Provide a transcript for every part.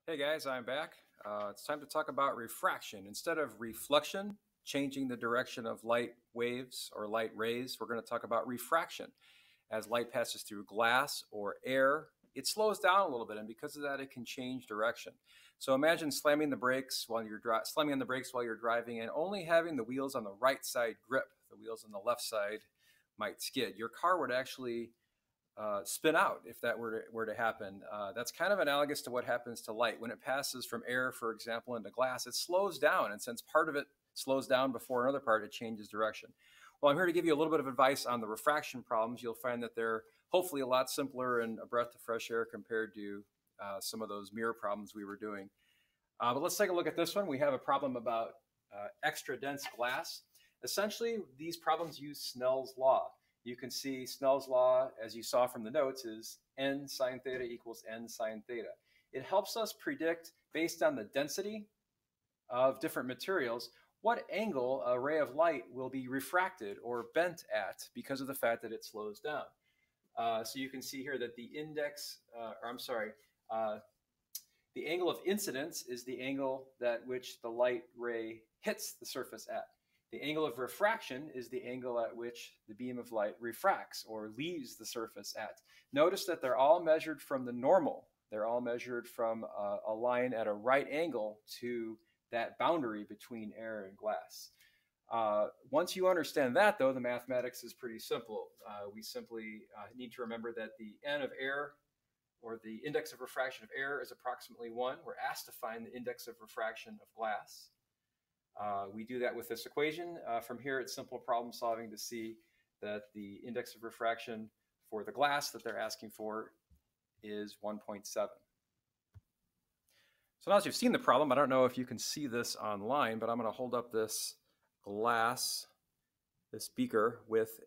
Hey guys, I'm back. It's time to talk about refraction. Instead of reflection, changing the direction of light waves or light rays, we're going to talk about refraction. As light passes through glass or air, it slows down a little bit, and because of that, it can change direction. So imagine slamming the brakes while you're slamming on the brakes while you're driving, and only having the wheels on the right side grip. The wheels on the left side might skid. Your car would actually spin out if that were to happen. That's kind of analogous to what happens to light. When it passes from air, for example, into glass, it slows down. And since part of it slows down before another part, it changes direction. Well, I'm here to give you a little bit of advice on the refraction problems. You'll find that they're hopefully a lot simpler and a breath of fresh air compared to some of those mirror problems we were doing. But let's take a look at this one. We have a problem about extra dense glass. Essentially, these problems use Snell's law. You can see Snell's law, as you saw from the notes, is n sine theta equals n sine theta. It helps us predict, based on the density of different materials, what angle a ray of light will be refracted or bent at because of the fact that it slows down. So you can see here that the the angle of incidence is the angle at which the light ray hits the surface at. The angle of refraction is the angle at which the beam of light refracts or leaves the surface at. Notice that they're all measured from the normal. They're all measured from a line at a right angle to that boundary between air and glass. Once you understand that, though, the mathematics is pretty simple. We simply need to remember that the n of air, or the index of refraction of air, is approximately 1. We're asked to find the index of refraction of glass. We do that with this equation. From here, it's simple problem solving to see that the index of refraction for the glass that they're asking for is 1.7. So now that you've seen the problem, I don't know if you can see this online, but I'm going to hold up this glass, this beaker with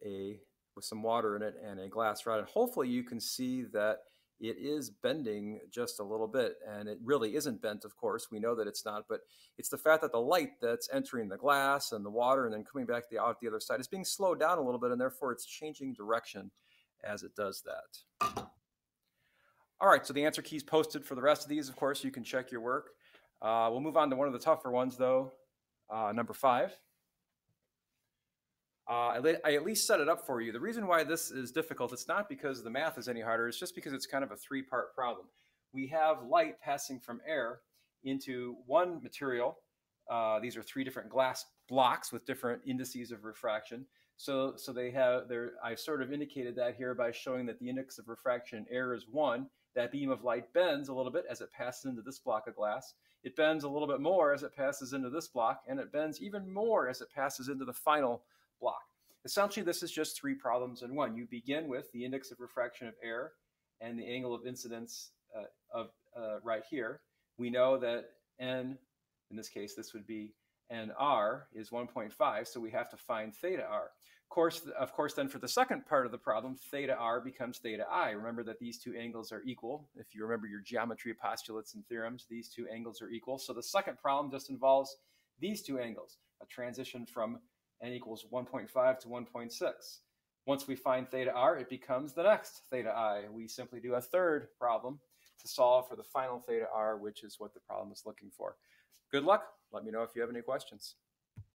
some water in it and a glass rod, and hopefully you can see that it is bending just a little bit, and it really isn't bent, of course. We know that it's not, but it's the fact that the light that's entering the glass and the water and then coming back out the other side is being slowed down a little bit, and therefore it's changing direction as it does that. All right, so the answer key's posted for the rest of these. Of course, you can check your work. We'll move on to one of the tougher ones, though, number 5. I at least set it up for you. The reason why this is difficult, it's not because the math is any harder, it's just because it's kind of a 3-part problem. We have light passing from air into one material. These are 3 different glass blocks with different indices of refraction. So I've sort of indicated that here by showing that the index of refraction in air is 1. That beam of light bends a little bit as it passes into this block of glass. It bends a little bit more as it passes into this block, and it bends even more as it passes into the final block. Essentially, this is just 3 problems in one. You begin with the index of refraction of air and the angle of incidence right here. We know that n, in this case, this would be nr, is 1.5, so we have to find theta r. Of course, then for the second part of the problem, theta r becomes theta I. Remember that these 2 angles are equal. If you remember your geometry postulates and theorems, these 2 angles are equal. So the second problem just involves these 2 angles, a transition from n equals 1.5 to 1.6. Once we find theta r, it becomes the next theta I. We simply do a third problem to solve for the final theta r, which is what the problem is looking for. Good luck. Let me know if you have any questions.